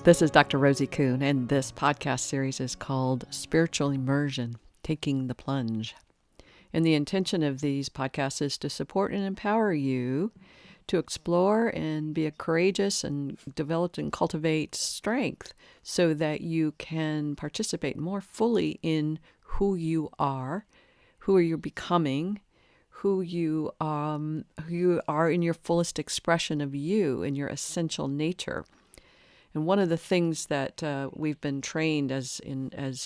This is Dr. Rosie Kuhn, and this podcast series is called Spiritual Immersion, Taking the Plunge. And the intention of these podcasts is to support and empower you to explore and be courageous and develop and cultivate strength so that you can participate more fully in who you are becoming, who you are in your fullest expression of you, in your essential nature. And one of the things that we've been trained as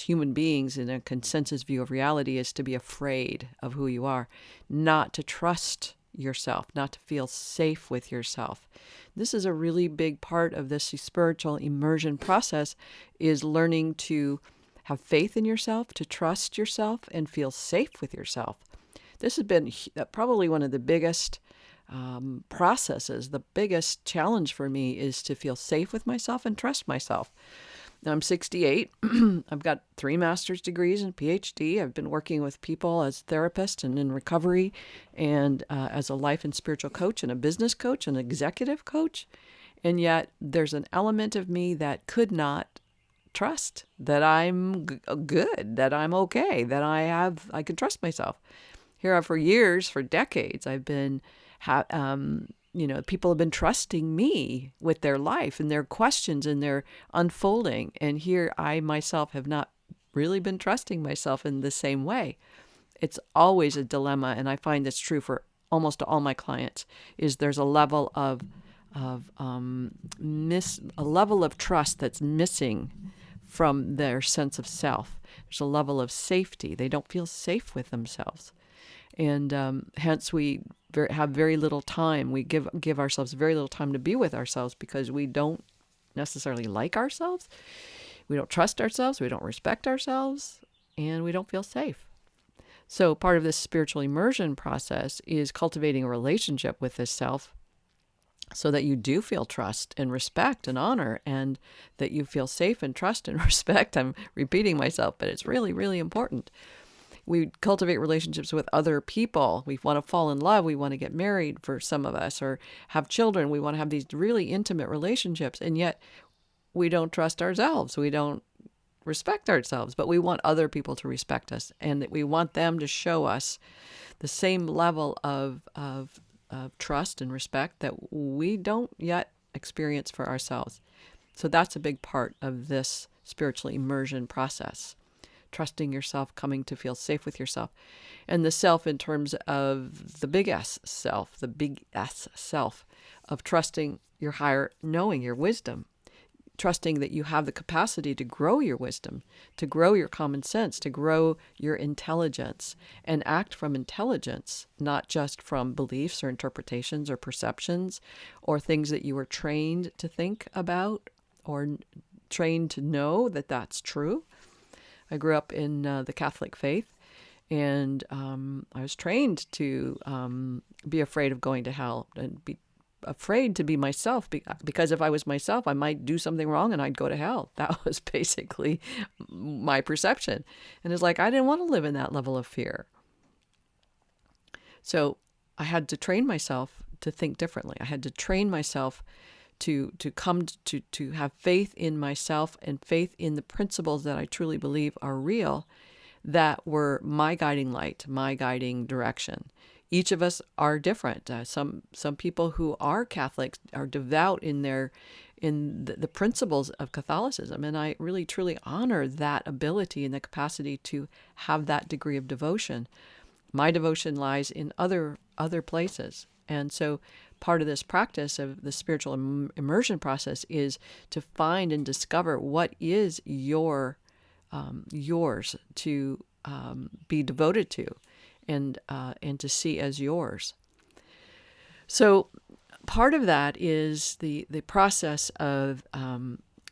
human beings in a consensus view of reality is to be afraid of who you are, not to trust yourself, not to feel safe with yourself. This is a really big part of this spiritual immersion process, is learning to have faith in yourself, to trust yourself, and feel safe with yourself. This has been probably one of the biggest processes. The biggest challenge for me is to feel safe with myself and trust myself. Now, I'm 68. I've got 3 master's degrees and a PhD. I've been working with people as therapist and in recovery, and as a life and spiritual coach and a business coach and executive coach. And yet there's an element of me that could not trust that I'm good, that I'm okay, that I can trust myself. Here for years, for decades, I've been people have been trusting me with their life and their questions and their unfolding. And here I myself have not really been trusting myself in the same way. It's always a dilemma, and I find this true for almost all my clients, is there's a level of trust that's missing from their sense of self. There's a level of safety. They don't feel safe with themselves. And hence we have very little time. We give ourselves very little time to be with ourselves because we don't necessarily like ourselves. We don't trust ourselves. We don't respect ourselves. And we don't feel safe. So part of this spiritual immersion process is cultivating a relationship with this self so that you do feel trust and respect and honor, and that you feel safe and trust and respect. I'm repeating myself, but it's really, really important. We cultivate relationships with other people. We want to fall in love. We want to get married for some of us, or have children. We want to have these really intimate relationships, and yet we don't trust ourselves. We don't respect ourselves, but we want other people to respect us, and that we want them to show us the same level of trust and respect that we don't yet experience for ourselves. So that's a big part of this spiritual immersion process. Trusting yourself, coming to feel safe with yourself. And the self in terms of the big S self, of trusting your higher knowing, your wisdom, trusting that you have the capacity to grow your wisdom, to grow your common sense, to grow your intelligence, and act from intelligence, not just from beliefs or interpretations or perceptions or things that you were trained to think about or trained to know that that's true. I grew up in the Catholic faith, and I was trained to be afraid of going to hell and be afraid to be myself, because if I was myself, I might do something wrong and I'd go to hell. That was basically my perception. And it's like, I didn't want to live in that level of fear. So I had to train myself to think differently. I had to train myself to come to have faith in myself and faith in the principles that I truly believe are real, that were my guiding light, my guiding direction. Each of us are different. Some people who are Catholics are devout in the principles of Catholicism, and I really truly honor that ability and the capacity to have that degree of devotion. My devotion lies in other places. And so part of this practice of the spiritual immersion process is to find and discover what is yours to be devoted to and to see as yours. So part of that is the process of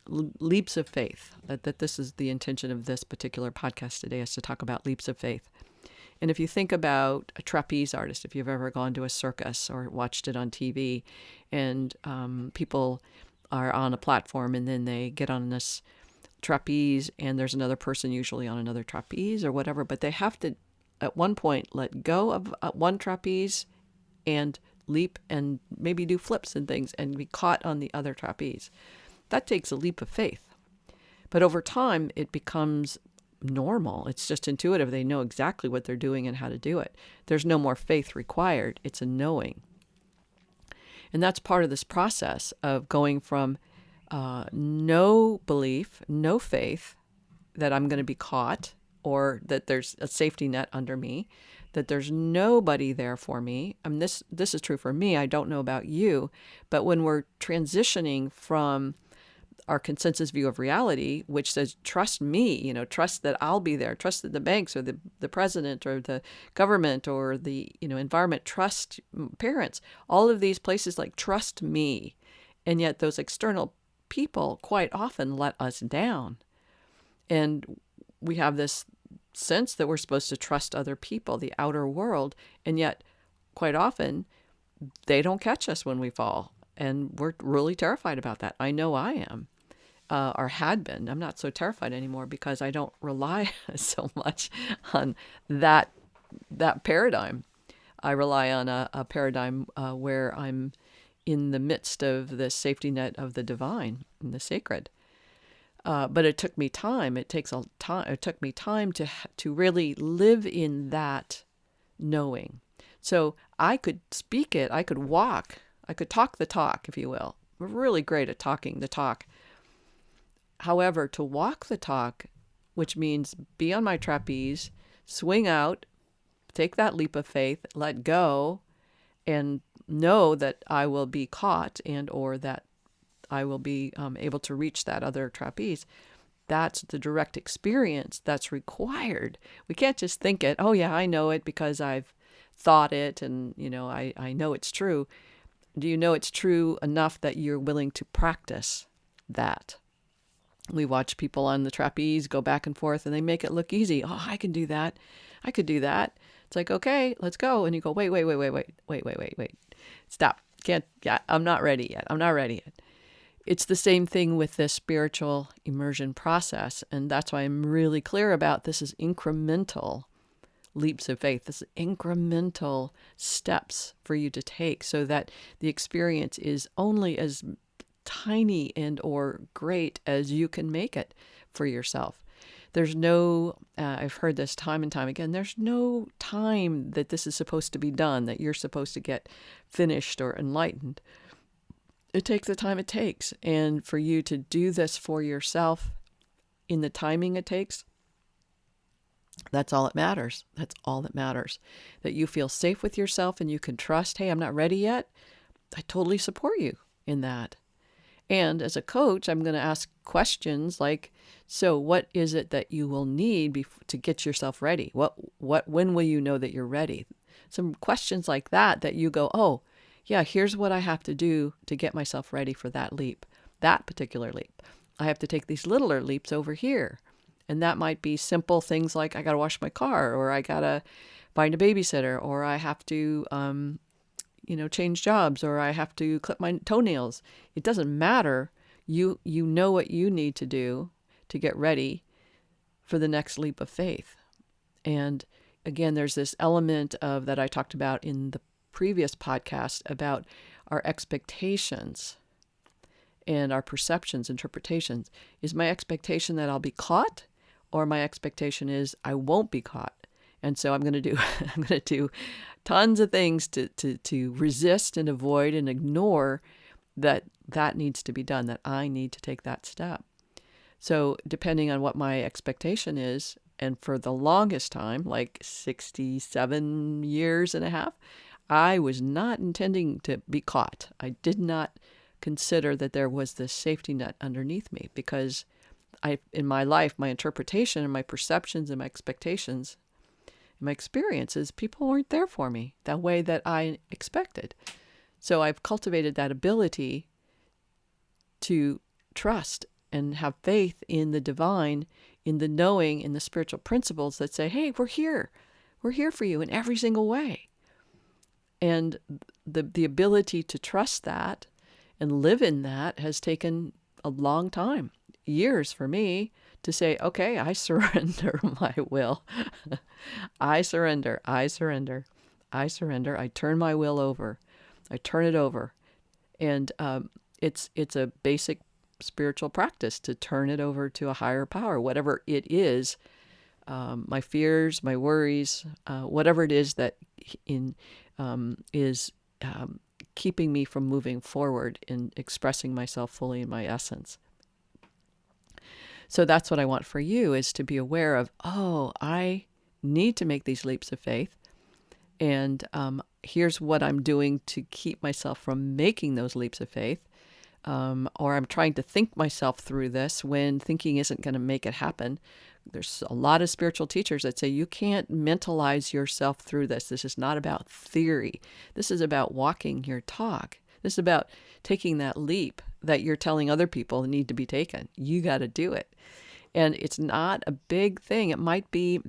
leaps of faith. That this is the intention of this particular podcast today, is to talk about leaps of faith. And if you think about a trapeze artist, if you've ever gone to a circus or watched it on TV, and people are on a platform and then they get on this trapeze and there's another person usually on another trapeze or whatever, but they have to at one point let go of one trapeze and leap and maybe do flips and things and be caught on the other trapeze. that takes a leap of faith. But over time, it becomes normal. It's just intuitive. They know exactly what they're doing and how to do it. There's no more faith required. It's a knowing. And that's part of this process of going from no belief, no faith that I'm going to be caught, or that there's a safety net under me, that there's nobody there for me. I mean, this is true for me. I don't know about you, but when we're transitioning from our consensus view of reality, which says, trust me, trust that I'll be there, trust that the banks or the president or the government or the, environment, trust parents, all of these places like trust me. And yet those external people quite often let us down. And we have this sense that we're supposed to trust other people, the outer world, and yet quite often they don't catch us when we fall. And we're really terrified about that. I know I am, or had been. I'm not so terrified anymore because I don't rely so much on that paradigm. I rely on a paradigm where I'm in the midst of the safety net of the divine and the sacred. But it took me time. It took me time to really live in that knowing. So I could speak it. I could walk. I could talk the talk, if you will. I'm really great at talking the talk. However, to walk the talk, which means be on my trapeze, swing out, take that leap of faith, let go, and know that I will be caught or that I will be able to reach that other trapeze. That's the direct experience that's required. We can't just think it, oh yeah, I know it because I've thought it and, I know it's true. Do you know it's true enough that you're willing to practice that? We watch people on the trapeze go back and forth and they make it look easy. Oh, I can do that. I could do that. It's like, okay, let's go. And you go, wait. Stop. I'm not ready yet. It's the same thing with this spiritual immersion process. And that's why I'm really clear about this is incremental leaps of faith. This is incremental steps for you to take so that the experience is only as tiny and or great as you can make it for yourself. There's no, I've heard this time and time again, there's no time that this is supposed to be done, that you're supposed to get finished or enlightened. It takes the time it takes. And for you to do this for yourself in the timing it takes, that's all that matters. That's all that matters. That you feel safe with yourself and you can trust, hey, I'm not ready yet. I totally support you in that. And as a coach, I'm going to ask questions like, so what is it that you will need to get yourself ready? When will you know that you're ready? Some questions like that you go, oh, yeah, here's what I have to do to get myself ready for that leap, that particular leap. I have to take these littler leaps over here. And that might be simple things like I got to wash my car, or I got to find a babysitter, or I have to, change jobs, or I have to clip my toenails. It doesn't matter. You know what you need to do to get ready for the next leap of faith. And again, there's this element of that I talked about in the previous podcast about our expectations and our perceptions, interpretations. Is my expectation that I'll be caught, or my expectation is I won't be caught? And so I'm going to do tons of things to resist and avoid and ignore that needs to be done, that I need to take that step. So depending on what my expectation is, and for the longest time, like 67 years and a half, I was not intending to be caught. I did not consider that there was this safety net underneath me, because in my life, my interpretation and my perceptions and my expectations, my experiences, people weren't there for me that way that I expected. So I've cultivated that ability to trust and have faith in the divine, in the knowing, in the spiritual principles that say, hey, we're here. We're here for you in every single way. And the ability to trust that and live in that has taken a long time, years for me, to say, okay, I surrender my will. I surrender. I turn my will over. I turn it over. And it's a basic spiritual practice to turn it over to a higher power, whatever it is, my fears, my worries, whatever it is that is keeping me from moving forward in expressing myself fully in my essence. So that's what I want for you, is to be aware of, oh, I need to make these leaps of faith. And here's what I'm doing to keep myself from making those leaps of faith. Or I'm trying to think myself through this when thinking isn't going to make it happen. There's a lot of spiritual teachers that say you can't mentalize yourself through this. This is not about theory. This is about walking your talk. This is about taking that leap that you're telling other people need to be taken. You got to do it. And it's not a big thing. It might be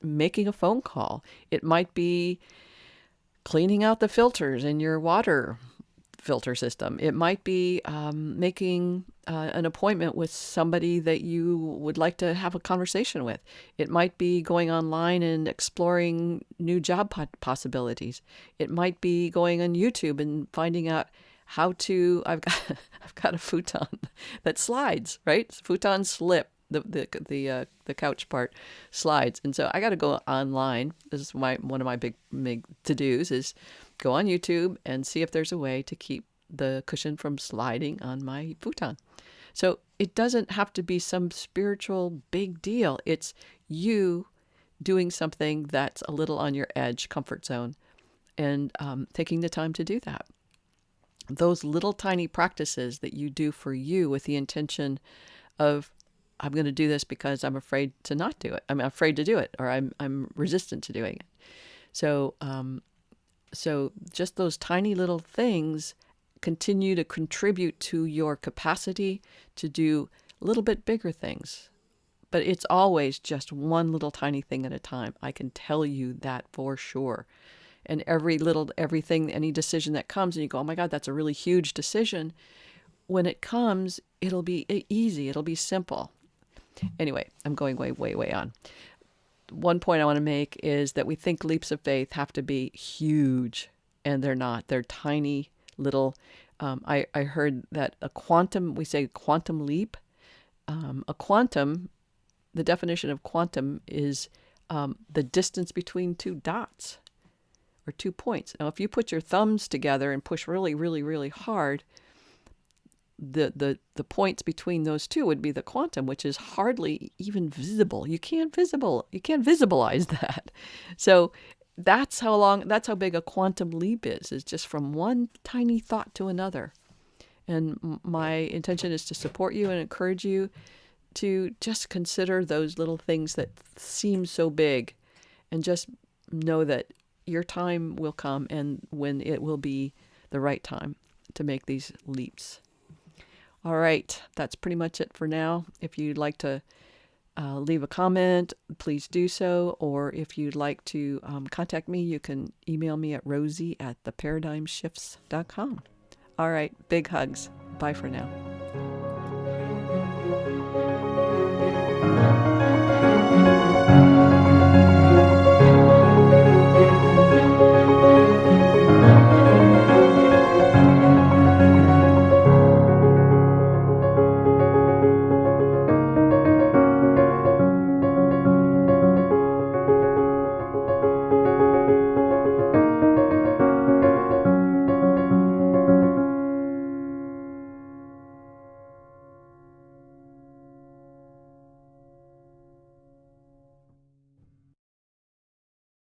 making a phone call. It might be cleaning out the filters in your water filter system. It might be making an appointment with somebody that you would like to have a conversation with. It might be going online and exploring new job possibilities. It might be going on YouTube and finding out how to. I've got a futon that slides, right? Futon slip. The couch part slides, and so I got to go online. This is one of my big to-dos is go on YouTube and see if there's a way to keep the cushion from sliding on my futon. So it doesn't have to be some spiritual big deal. It's you doing something that's a little on your edge, comfort zone, and taking the time to do that. Those little tiny practices that you do for you with the intention of, I'm going to do this because I'm afraid to not do it. I'm afraid to do it, or I'm resistant to doing it. So just those tiny little things continue to contribute to your capacity to do a little bit bigger things. But it's always just one little tiny thing at a time. I can tell you that for sure. And everything, any decision that comes and you go, oh my God, that's a really huge decision. When it comes, it'll be easy. It'll be simple. Anyway, I'm going way, way, way on. One point I want to make is that we think leaps of faith have to be huge, and they're not. They're tiny little. I heard that we say quantum leap. A quantum, the definition of quantum is the distance between two dots or 2 points. Now, if you put your thumbs together and push really, really, really hard, the points between those two would be the quantum, which is hardly even visible. You can't visibilize that. So that's how big a quantum leap is just from one tiny thought to another. And my intention is to support you and encourage you to just consider those little things that seem so big, and just know that your time will come, and when it will be the right time to make these leaps. All right, that's pretty much it for now. If you'd like to leave a comment, please do so. Or if you'd like to contact me, you can email me at rosie@theparadigmshifts.com. All right, big hugs. Bye for now.